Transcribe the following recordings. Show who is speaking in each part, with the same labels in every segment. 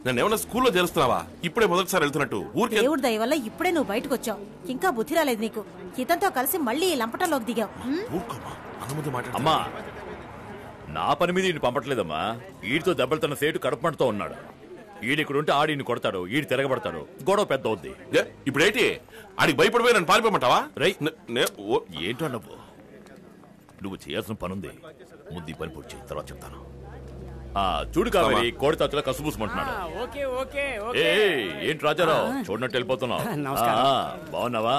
Speaker 1: నన్ను ఏమన్నా స్కూల్లో చేరుస్తున్నావా? ఇప్పుడే మొదటిసారి వెళ్తున్నట్టు ఊరికే.
Speaker 2: దేవుడి దయ వల్ల ఇప్పుడే నువ్వు బయటకు వచ్చావు. ఇంకా బుద్ధి రాలేదు నీకు. ఇతనితో కలిసి మళ్ళీ ఈ లంపటంలోకి దిగావు.
Speaker 3: అమ్మా, నా పని మీద ఈయన పంపట్లేదమ్మా. ఈడితో దెబ్బలుతున్న సేటు కడుపుమంటతో ఉన్నాడు. ఈడిక్కడుంటే ఆడిని కొడతాడు, ఈడి తిరగబడతాడు, గొడవ పెద్ద అవుద్ది.
Speaker 1: ఇప్పుడేంటి ఆడికి భయపడిపోయి నన్ను పారిపోమంటావా?
Speaker 3: ఏంటో నువ్వు చేయాల్సిన పనుంది. ముందు ఈ పని పూర్తి తర్వాత చెప్తాను. చూడు కావేరి, కోడి తాతలా కసుబూసుమంటున్నాడు. ఏంటి రాజారావు చూడనట్టు వెళ్ళిపోతున్నావు? బాగున్నావా?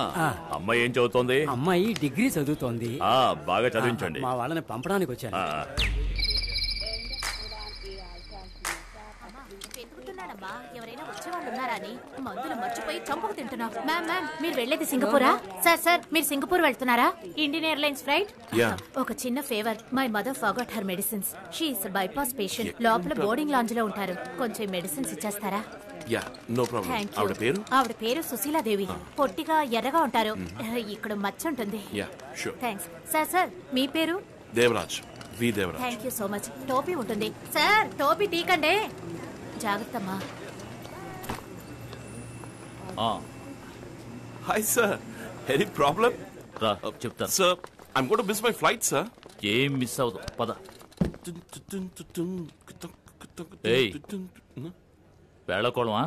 Speaker 3: అమ్మాయి ఏం చదువుతోంది?
Speaker 4: అమ్మాయి డిగ్రీ చదువుతోంది.
Speaker 3: బాగా చదివించండి.
Speaker 4: మా వాళ్ళని పంపడానికి వచ్చాను.
Speaker 5: ఎవరైనా వచ్చేవాళ్ళు ఉన్నారా అని మందులు మర్చిపోయి చంపుకు తింటున్నావు. మ్యామ్ మీరు వెళ్ళేది సింగపూరా? సార్ మీరు సింగపూర్ వెళ్తున్నారా? Indian airlines flight. ఒక చిన్న favour, my mother forgot her medicines. She is bypass patient. లోపల బోర్డింగ్ లాంజ్ లో ఉంటారు. కొంచెం మెడిసిన్స్ ఇచ్చేస్తారా? ఆవిడ పేరు సుశీలాదేవి. పొట్టిగా ఎర్రగా ఉంటారు. ఇక్కడ మచ్చ ఉంటుంది. థ్యాంక్స్. సార్ మీ పేరు?
Speaker 1: Devaraj.
Speaker 5: Thank you so much. టోపీ ఉంటుంది సార్. టోపీ తీకండి. జాగ్రత్తమ్మా.
Speaker 1: Hi sir, any problem?
Speaker 3: రా చెప్తాను.
Speaker 1: Sir, I'm going to miss my flight, sir.
Speaker 3: ఏం మిస్ అవుదు పద. వేళకోళమా?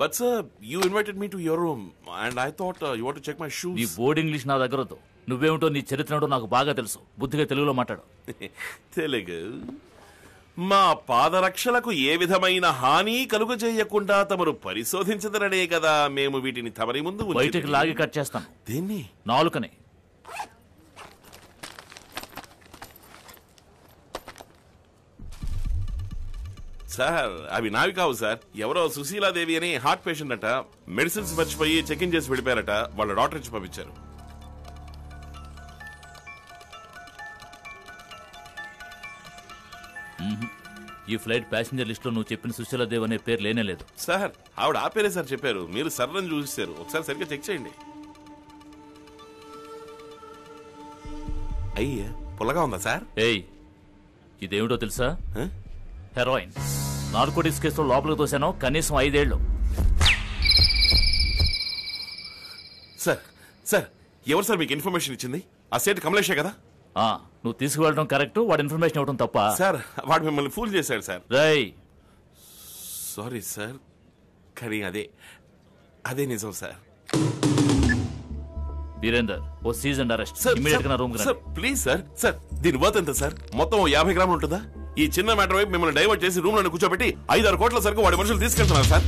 Speaker 1: But sir, you invited me to your room and I thought you want to check my shoes.
Speaker 3: నీ board English నా దగ్గర వద్దు. నువ్వేమిటో నీ చరిత్ర నాకు బాగా తెలుసు. బుద్ధిగా తెలుగులో మాట్లాడు.
Speaker 1: తెలుగు. మా పాదరక్షలకు ఏ విధమైన హాని కలుగజేయకుండా తమరు పరిశోధించదరనే కదా మేము వీటిని తమరి ముందు
Speaker 3: బయటకు లాగి కట్ చేస్తాను.
Speaker 1: దీన్ని
Speaker 3: నాలుకని.
Speaker 1: సార్ అవి నావి కావు సార్. ఎవరో సుశీలాదేవి అని హార్ట్ పేషెంట్ అట. మెడిసిన్స్ మర్చిపోయి చెక్ ఇన్ చేసి వెళ్ళిపోయారట. వాళ్ళ డాక్టర్ ఇచ్చి పంపించారు.
Speaker 3: ఈ ఫ్లైట్ ప్యాసింజర్ లిస్ట్ లో నువ్వు చెప్పిన సుశీలాదేవి అనే పేరు లేనే లేదు.
Speaker 1: సార్ ఆవిడ ఆ పేరే సార్ చెప్పారు. మీరు సర్రని చూసారు. ఒకసారి సరిగ్గా చెక్ చేయండి. అయ్యే పుల్లగా ఉందా సార్?
Speaker 3: ఇదేమిటో తెలుసా? హెరాయిన్. నార్కోటిక్స్ కేసులో లోపలికి తోసాను. కనీసం 5 ఏళ్లు.
Speaker 1: సార్ సార్ ఎవరు సార్ మీకు ఇన్ఫర్మేషన్ ఇచ్చింది? ఆ సేట్ కమలేషే కదా?
Speaker 3: నువ్వు తీసుకువెళ్ళడం కరెక్ట్, వాడు ఇన్ఫర్మేషన్ ఇవ్వడం తప్ప.
Speaker 1: సార్ వాడు మిమ్మల్ని ఫూల్ చేశాడు సార్. సారీ సార్, కానీ అదే నిజం సార్.
Speaker 3: వీరేందర్, ఓ సీజన్ అరెస్ట్. ఇమిడియట్ గా నా రూమ్ కి రండి.
Speaker 1: Please sir. సార్ దీని వర్త్ ఎంత సార్? మొత్తం 50 గ్రాములు ఉంటుందా? ఈ చిన్న మ్యాటర్ వైపు మిమ్మల్ని డైవర్ట్ చేసి రూమ్ లో కూర్చోబెట్టి 5-6 కోట్ల సరుకు వాడి మనుషులు తీసుకెళ్తున్నారు సార్.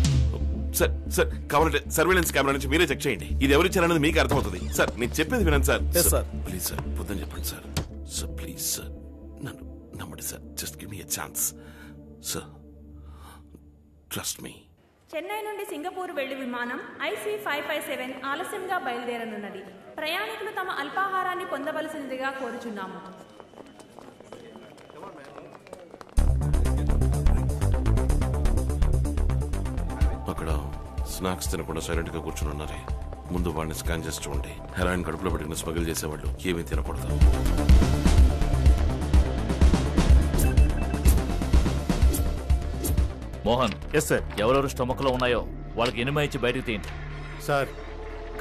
Speaker 1: సార్ సార్ కావాలంటే సర్వేలెన్స్ కెమెరా నుంచి మీరే చెక్ చేయండి. ఇది ఎవరిచ్చారనేది మీకు అర్థమవుతుంది. సార్ నేను చెప్పేది వినండి సార్. ప్లీజ్ సార్ పొద్దున చెప్పండి సార్. సార్ ప్లీజ్ సార్ నన్ను నమ్మండి sir. Just give me a chance sir. Trust me.
Speaker 6: Chennai నుండి సింగపూర్ వెళ్లి విమానం IC557 ఆలస్యంగా బయలుదేరనున్నది. ప్రయాణికులు తమ అల్పాహారాన్ని పొందవలసిందిగా కోరుచున్నాము.
Speaker 1: అక్కడ స్నాక్స్ తినకుండా సైలెంట్ గా కూర్చుని ఉన్నారే. ముందు వాడిని స్కాన్ చేసి చూడండి. హెరాయిన్ కడుపులో పెట్టుకుని స్మగిల్ చేసేవాళ్ళు ఏమీ తినకూడదు.
Speaker 3: మోహన్. Yes sir. ఎవరెవరు స్టమక్ లో ఉన్నాయో వాళ్ళకి ఎనిమిది ఇచ్చి బయటకు తీయండి.
Speaker 7: సార్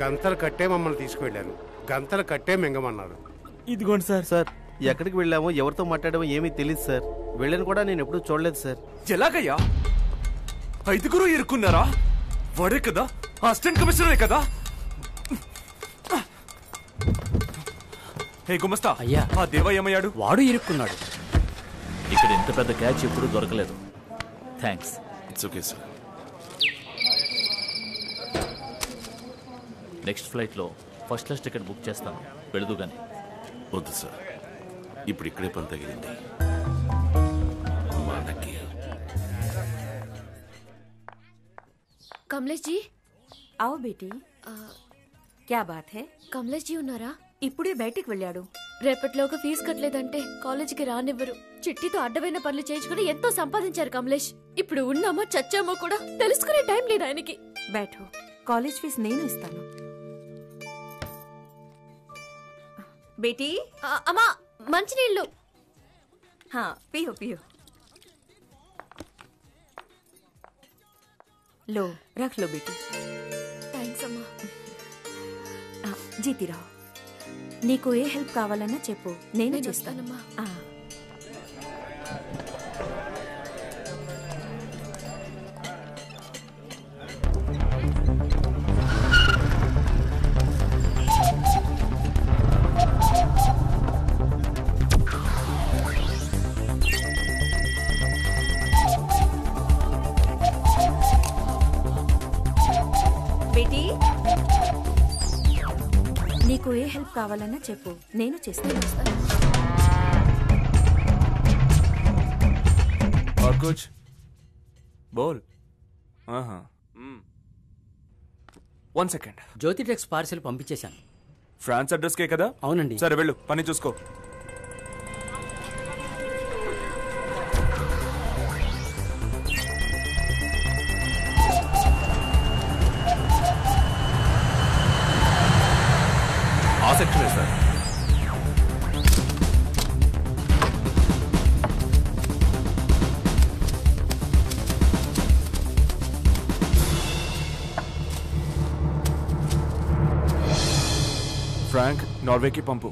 Speaker 7: గంతలు కట్టే మమ్మల్ని తీసుకువెళ్ళాను. గంతలు కట్టే మింగమన్నారు.
Speaker 8: ఇదిగోండి సార్. సార్ ఎక్కడికి వెళ్ళామో ఎవరితో మాట్లాడామో ఏమీ తెలియదు సార్. వెళ్ళని కూడా నేను ఎప్పుడూ చూడలేదు సార్.
Speaker 9: ఎలాగయ్యా? 5 ఇరుక్కున్నారా? వాడే కదా అసిస్టెంట్ కమిషనరే కదా? హే గుమస్తా.
Speaker 4: అయ్యా,
Speaker 9: ఆ దేవ ఏమయ్యాడు?
Speaker 4: వాడు ఇరుక్కున్నాడు.
Speaker 3: ఇక్కడ ఇంత పెద్ద క్యాచ్ ఎప్పుడు దొరకలేదు. Thanks.
Speaker 1: It's okay sir.
Speaker 3: Next flight లో ఫస్ట్ క్లాస్ టికెట్ బుక్ చేస్తాను. వెళదు గాని.
Speaker 1: వద్దు సార్, ఇప్పుడు ఇక్కడే పని తగిలింది.
Speaker 10: కమలేష్ జీ.
Speaker 2: आओ बेटी. क्या बात है?
Speaker 10: కమలేష్ జీ ఉన్నారా?
Speaker 2: ఇప్పుడే బయటికి వెళ్ళాడు.
Speaker 10: రేపటిలోగా ఫీజు కట్టలేదంటే కాలేజీకి రానివ్వరు. చిట్టితో అడ్డమైన పనులు చేయించుకుని ఎంతో సంపాదించారు కమలేష్. ఇప్పుడు ఉన్నామో చచ్చామో కూడా తెలుసుకునే టైం లేదు ఆయనకి.
Speaker 2: बैठो, కాలేజ్ ఫీజు నేను ఇస్తాను. बेटी.
Speaker 10: అమ్మా మంచినీళ్ళు.
Speaker 2: हाँ पियो पियो.
Speaker 11: लो रख लो बेटी।
Speaker 10: థ్యాంక్స్ అమ్మా.
Speaker 11: జీతిరావు, నీకు ఏ హెల్ప్ కావాలన్నా చెప్పు, నేను
Speaker 10: నేను
Speaker 11: చేస్తాను.
Speaker 10: వస్తానమ్మా.
Speaker 11: బేటీ, నీకు ఏ హెల్ప్ కావాలన్నా చెప్పు, నేను చేస్తాను.
Speaker 9: और कुछ बोल. One second.
Speaker 4: Jyothi Tex parcel పంపించేశాను.
Speaker 9: ఫ్రాన్స్ అడ్రస్ కే కదా?
Speaker 4: అవునండి.
Speaker 9: సరే వెళ్ళు, పని చూసుకో. ఆ సెక్షన్ సార్. ఫ్రాంక్, నార్వేకి పంపు.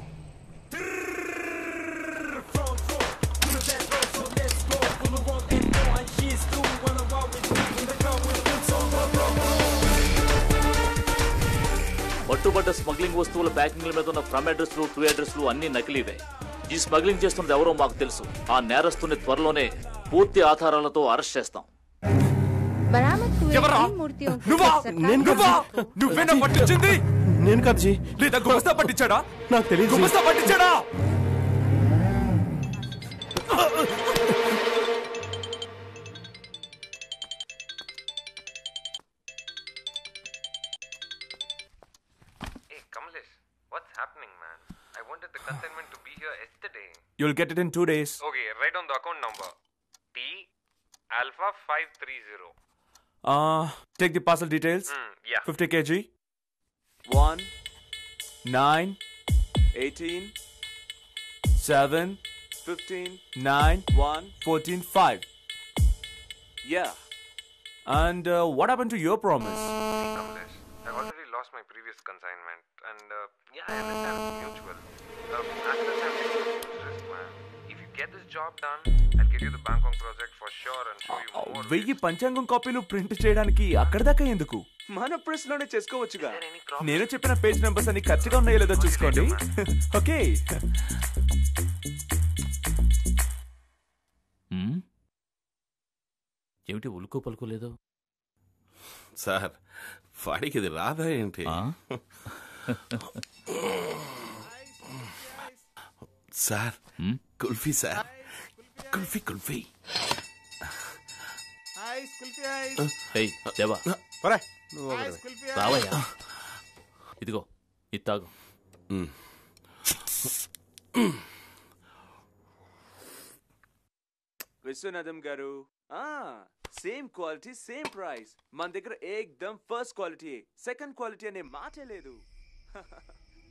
Speaker 3: పట్టుబడ్డ స్మగ్లింగ్ వస్తువుల ప్యాకింగ్ల మీద ఉన్న ఫ్రమ్ అడ్రస్లు, టు అడ్రస్లు అన్ని నకిలీవే. ఈ స్మగ్లింగ్ చేస్తున్నది ఎవరో మాకు తెలుసు. ఆ నేరస్తుని త్వరలోనే పూర్తి ఆధారాలతో అరెస్ట్ చేస్తాం.
Speaker 9: నువ్వేనా పట్టించింది?
Speaker 8: నేను కాదు జీ.
Speaker 9: లేదా గుమస్తా పట్టించాడా?
Speaker 8: నాకు తెలియదు.
Speaker 9: గుమస్తా పట్టించాడా? You'll get it in 2 days.
Speaker 12: Okay, write down the account number. T Alpha 530.
Speaker 9: Take the parcel details.
Speaker 12: Yeah.
Speaker 9: 50 kg. 1 9 18 7 15 9 1 14 5. Yeah. And what happened to your promise?
Speaker 12: See, Kamlesh, I already lost my previous consignment, and yeah, I understand it's mutual. After I'm taking risk, man. If you get this job done, I'll get you the Bangkok project for sure and show you more.
Speaker 9: 1000 పంచాంగం కాపీలు print చేయడానికి అక్కడ దాకా ఎందుకు? మన press లోనే చేసుకోవచ్చుగా. నేను చెప్పిన పేజ్ నెంబర్స్ అన్ని కరెక్ట్గా ఉన్నాయో లేదో చూసుకోండి. ఓకే.
Speaker 3: ఏమిటి ఉలుకు పలుకోలేదు?
Speaker 1: సార్, వాడికి ఇది రాదా ఏంటి? Sir, kulfi sir, kulfi kulfi.
Speaker 3: దేవా రావయ్యా, ఇదిగో ఇది తాగు.
Speaker 9: విశ్వనాథం గారు, సేమ్ క్వాలిటీ సేమ్ ప్రైస్. మన దగ్గర ఏకదమ్ ఫస్ట్ క్వాలిటీ, సెకండ్ క్వాలిటీ అనే మాటే లేదు.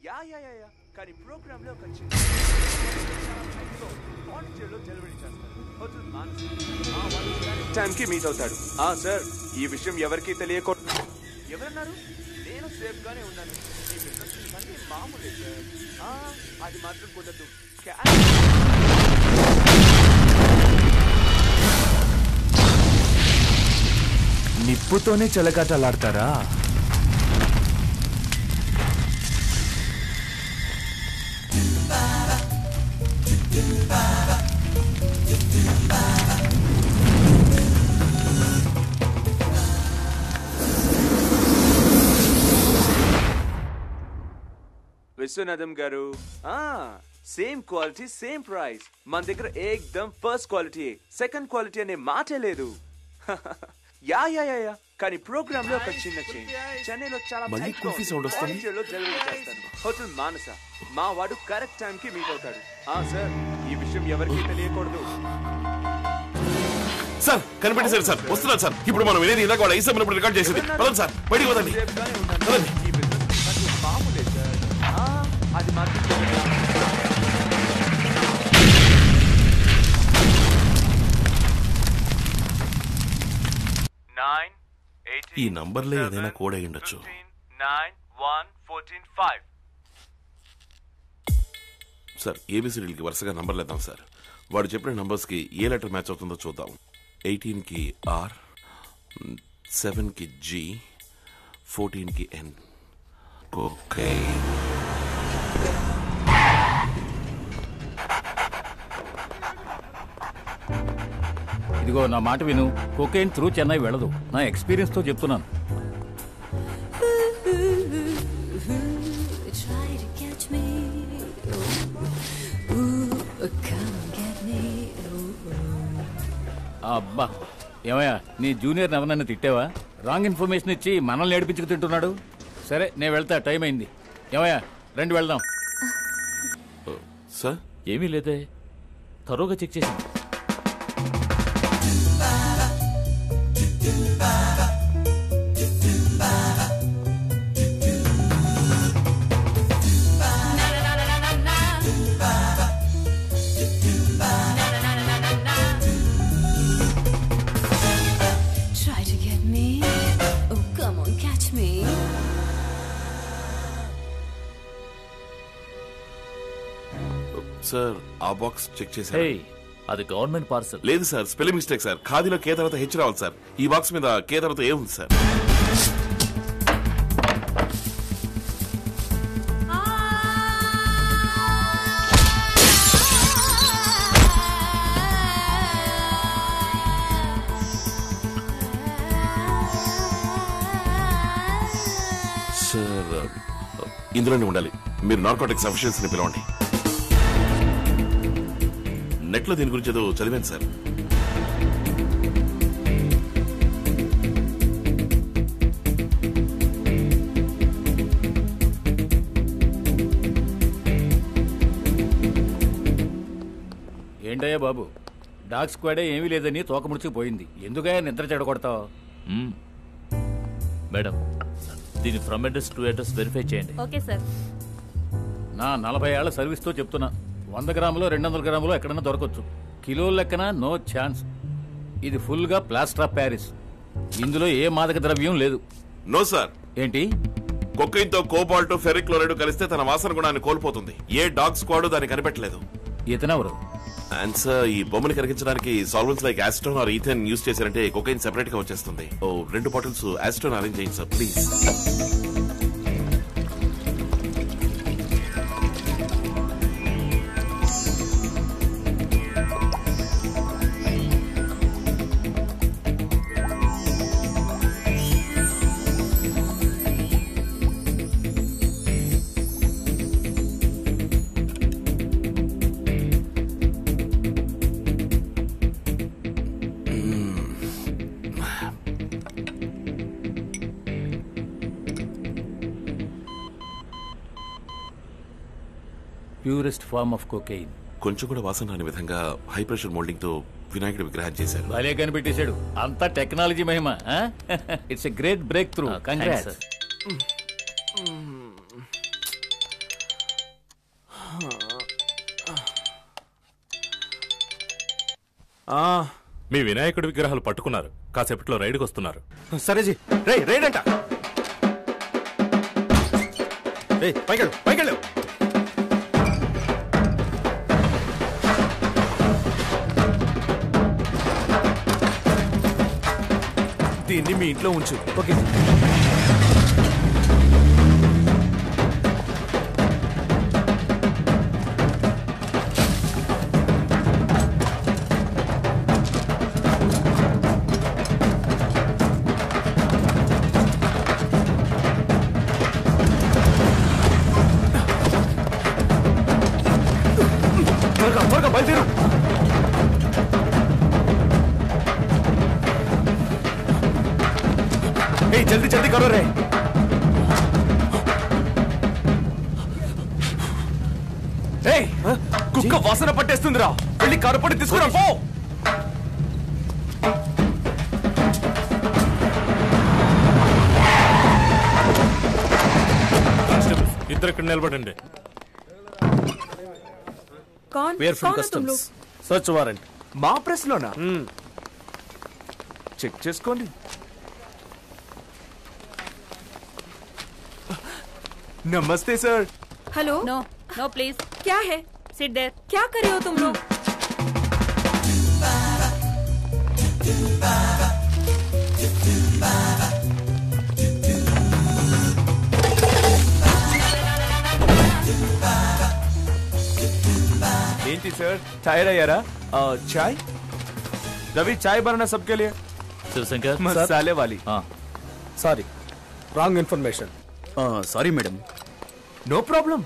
Speaker 9: యా యా యా యా, కానీ ప్రోగ్రామ్ లో ఒక చిన్న డెలివరీ చేస్తారు. టైంకి మీట్ అవుతాడు. సార్, ఈ విషయం ఎవరికి తెలియకూడదు. ఎవరన్నారు? నేను సేఫ్ గానే ఉన్నాను. ఈ బిజినెస్ అన్ని మామూలే సార్. అది మాత్రం కుదరదు. నిప్పుతోనే చెలగాటలాడతారా? విశ్వనాథం గారు, సేమ్ క్వాలిటీ సేమ్ ప్రైస్. మన దగ్గర ఏకదమ్ ఫస్ట్ క్వాలిటీ, సెకండ్ క్వాలిటీ అనే మాటే లేదు. యా యా యా యా, కానీ ప్రోగ్రామ్ లో ఒక చిన్న చేంజ్. చెన్నైలో చాలా డెలివరీ చేస్తాను. హోటల్ మానస. మా వాడు కరెక్ట్ టైం కి మీట్ అవుతాడు. సార్, ఈ విషయం ఎవరికి తెలియకూడదు.
Speaker 1: సార్, కనిపెట్టేశారు సార్. వస్తున్నాను సార్. ఇప్పుడు మనం వినేది ఇందాక వాడు ఐసమ్ రికార్డ్ చేసేది. పదండి సార్, బయటికి పోదండి.
Speaker 9: మామూలే సార్. అది మాత్రం 9 18
Speaker 1: ఈ నంబర్లే ఏదైనా కోడ్ అయి ఉండొచ్చు.
Speaker 9: 91145.
Speaker 1: సార్ ఏబిసిడీలకి వరుసగా నంబర్లు ఇద్దాం సార్. వాడు చెప్పిన నంబర్స్కి ఏ లెటర్ మ్యాచ్ అవుతుందో చూద్దాం. 18కి R, 7కి G, 14కి N. ఓకే.
Speaker 13: ఇదిగో నా మాట విను, కొకైన్ త్రూ చెన్నై వెళ్ళదు. నా ఎక్స్పీరియన్స్ తో చెప్తున్నాను. అబ్బా ఏమయ్యా, నీ జూనియర్ ఎవరన్నా తిట్టావా? రాంగ్ ఇన్ఫర్మేషన్ ఇచ్చి మనల్ని ఏడిపించుకు తింటున్నాడు. సరే నేను వెళ్తా, టైం అయింది. ఏమయ్యా రండి వెళ్దాం.
Speaker 1: సార్
Speaker 3: ఏమీ లేదే, తరోగా చెక్ చేశాను.
Speaker 1: సార్ ఆ బాక్స్ చెక్ చేశారు.
Speaker 3: అది గవర్నమెంట్ పార్సల్.
Speaker 1: లేదు సార్, స్పెల్లింగ్ మిస్టేక్ సార్. ఖాదీలో కే తర్వాత హెచ్ రావాలి సార్. ఈ బాక్స్ మీద కే తర్వాత ఏ ఉంది సార్. సార్ ఇందులోనే ఉండాలి. మీరు నార్కోటిక్స్ అఫీషియల్స్ని పిలవండి. నెట్లో దీని గురించి ఏదో చదివాను సార్.
Speaker 13: ఏంటయ్యా బాబు, డాగ్ స్క్వాడే ఏమీ లేదని తోక ముడిచిపోయింది. ఎందుకయ్యా నిద్ర చెడగొడతావు?
Speaker 3: మేడం దీని from address to address verify చేయండి.
Speaker 6: Okay sir.
Speaker 13: నా 40 ఏళ్ల సర్వీస్తో చెప్తున్నా, 100 గ్రాములో 200 గ్రాములో ఎక్కడన్నా దొరకచ్చు. కిలోల లెక్కన నో ఛాన్స్. ఇది ఫుల్ గా ప్లాస్టర్ ఆఫ్ ప్యారిస్. ఇందులో ఏ మాదక ద్రవ్యం లేదు.
Speaker 1: No sir.
Speaker 13: ఏంటి?
Speaker 1: కొకైన్ తో కోబాల్ట్, ఫెరిక్ క్లోరైడ్ కలిస్తే తన వాసన గుణాన్ని కోల్పోతుంది. ఏ డాగ్ స్క్వాడ్ దాన్ని కనిపెట్టలేదు.
Speaker 13: ఇతనెవరు?
Speaker 1: అండ్ సార్, ఈ బొమ్మని కరిగించడానికి solvents like acetone or ethane use చేశారంటే కొకైన్ సెపరేట్ గా వచ్చేస్తుంది. 2 బాటిల్స్ ఆస్టోన్ అరేంజ్ చేయండి sir please.
Speaker 13: Purest form of cocaine.
Speaker 1: కొంచెం కూడా వాసన రాని విధంగా హై ప్రెషర్ మోల్డింగ్ తో వినాయకుడి విగ్రహం చేశారు.
Speaker 13: భలే కనిపెట్టేశాడు. అంతా టెక్నాలజీ మహిమ. It's a great breakthrough. Congrats.
Speaker 14: మీ వినాయకుడి విగ్రహాలు పట్టుకున్నారు. కాసేపట్లో రైడ్కి వస్తున్నారు.
Speaker 8: సరేజీ, రైడ్ అంట. పైకెళ్ళు.
Speaker 9: దీన్ని మీ ఇంట్లో ఉంచు. ఓకే.
Speaker 8: త్వరగా బయలుదేరు. జల్దీ జల్దీ కరో రే. కుక్క వాసన పట్టేస్తుందిరా. వెళ్ళి కారుపడి తీసుకురా పో.
Speaker 14: ఇద్దరు ఇక్కడ నిలబడండి.
Speaker 8: సర్చ్ వారెంట్
Speaker 9: మా ప్రెస్ లోనా? చెక్ చేసుకోండి. नमस्ते sir.
Speaker 15: Hello.
Speaker 6: No no please
Speaker 15: क्या है?
Speaker 6: Sit there.
Speaker 15: क्या कर रहे हो तुम लोग?
Speaker 9: ఏంటి సార్ టైర్ అయ్యారా? చాయ్ రవి, చాయ్ बनाना सबके लिए।
Speaker 3: శివశంకర్
Speaker 9: మసాలే వాली।
Speaker 16: Sorry, wrong information. Sorry madam.
Speaker 9: No problem,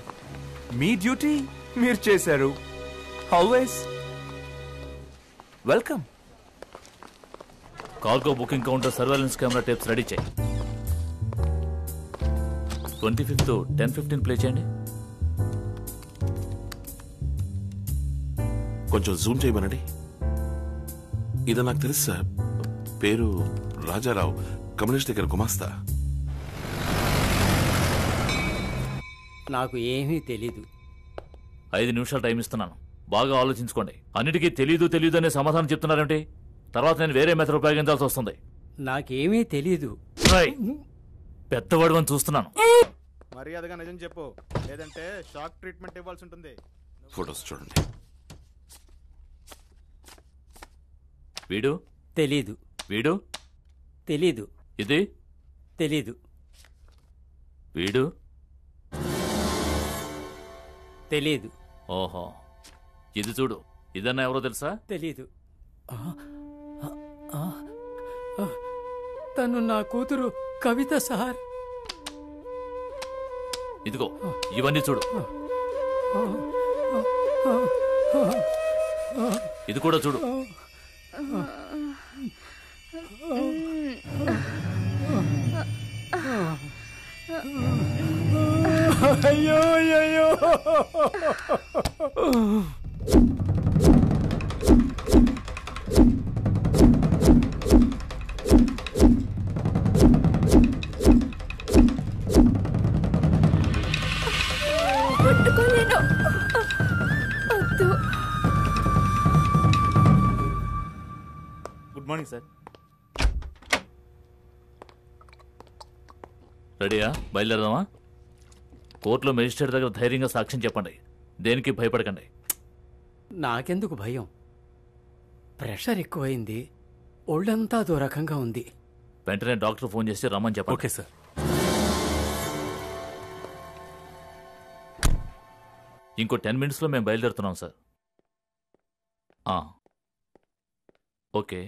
Speaker 9: మీ డ్యూటీ మీరు చేశారు. Always welcome.
Speaker 3: Cargo booking counter surveillance camera tapes ready చేయి. 25th 10:15 ప్లే చేయండి.
Speaker 1: కొంచెం జూమ్ చేయమనండి. ఇది నాకు తెలుసు సార్, పేరు రాజారావు, కమ్యూనిస్ట్ దగ్గర గుమాస్తా.
Speaker 4: నాకు ఏమీ తెలీదు.
Speaker 3: 5 నిమిషాలు టైం ఇస్తున్నాను, బాగా ఆలోచించుకోండి. అన్నిటికీ తెలీదు అనే సమాధానం చెప్తున్నారేంటి? తర్వాత నేను వేరే మెథడ్ ఉపయోగించాల్సి వస్తుంది.
Speaker 4: నాకేమీ తెలీదు.
Speaker 3: పెద్దవాడు అని చూస్తున్నాను.
Speaker 16: మర్యాదగా నిజం చెప్పు, లేదంటే షాక్ ట్రీట్మెంట్ ఇవ్వాల్సి ఉంటుంది.
Speaker 1: ఫోటోస్ చూడండి.
Speaker 3: వీడు
Speaker 4: తెలీదు.
Speaker 3: వీడు
Speaker 4: తెలీదు.
Speaker 3: ఇది
Speaker 4: తెలీదు.
Speaker 3: వీడు
Speaker 4: తెలీదు.
Speaker 3: ఓహో, ఇది చూడు. ఇదన్నా ఎవరో తెలుసా?
Speaker 4: తెలీదు. తను నా కూతురు కవిత సార్.
Speaker 3: ఇదిగో ఇవన్నీ చూడు. ఇది కూడా చూడు.
Speaker 4: అయ్యో అయ్యో.
Speaker 10: పట్టుకోలేను. వద్దు.
Speaker 16: Good morning sir.
Speaker 3: రెడీయా? బయలుదేరదామా? కోర్టులో మెజిస్ట్రేట్ దగ్గర ధైర్యంగా సాక్ష్యం చెప్పండి. దేనికి భయపడకండి.
Speaker 4: నాకెందుకు భయం? ప్రెషర్ ఎక్కువైంది, ఒళ్ళంతా అదో రకంగా ఉంది.
Speaker 3: వెంటనే డాక్టర్ ఫోన్ చేసి రమ్మని చెప్పండి.
Speaker 14: Okay sir.
Speaker 3: ఇంకో 10 minutesలో మేము బయలుదేరుతున్నాం సార్. ఓకే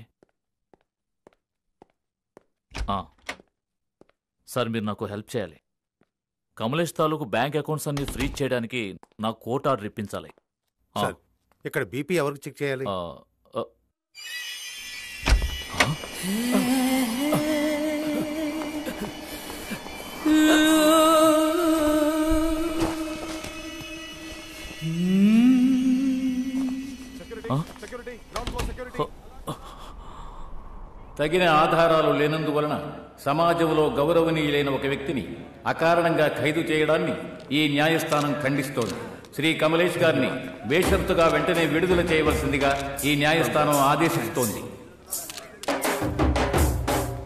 Speaker 3: సార్, మీరు నాకు హెల్ప్ చేయాలి. కమలేష్ తాలూకు బ్యాంక్ అకౌంట్స్ అన్ని ఫ్రీజ్ చేయడానికి నాకు కోర్టు ఆర్డర్ ఇప్పించాలి.
Speaker 7: ఇక్కడ బీపీ ఎవరికి చెక్ చేయాలి?
Speaker 13: తగిన ఆధారాలు లేనందువలన సమాజంలో గౌరవనీయులైన ఒక వ్యక్తిని అకారణంగా ఖైదు చేయడాన్ని ఈ న్యాయస్థానం ఖండిస్తోంది. శ్రీ కమలేష్ గారిని బేషరతుగా వెంటనే విడుదల చేయవలసిందిగా ఈ న్యాయస్థానం ఆదేశిస్తోంది.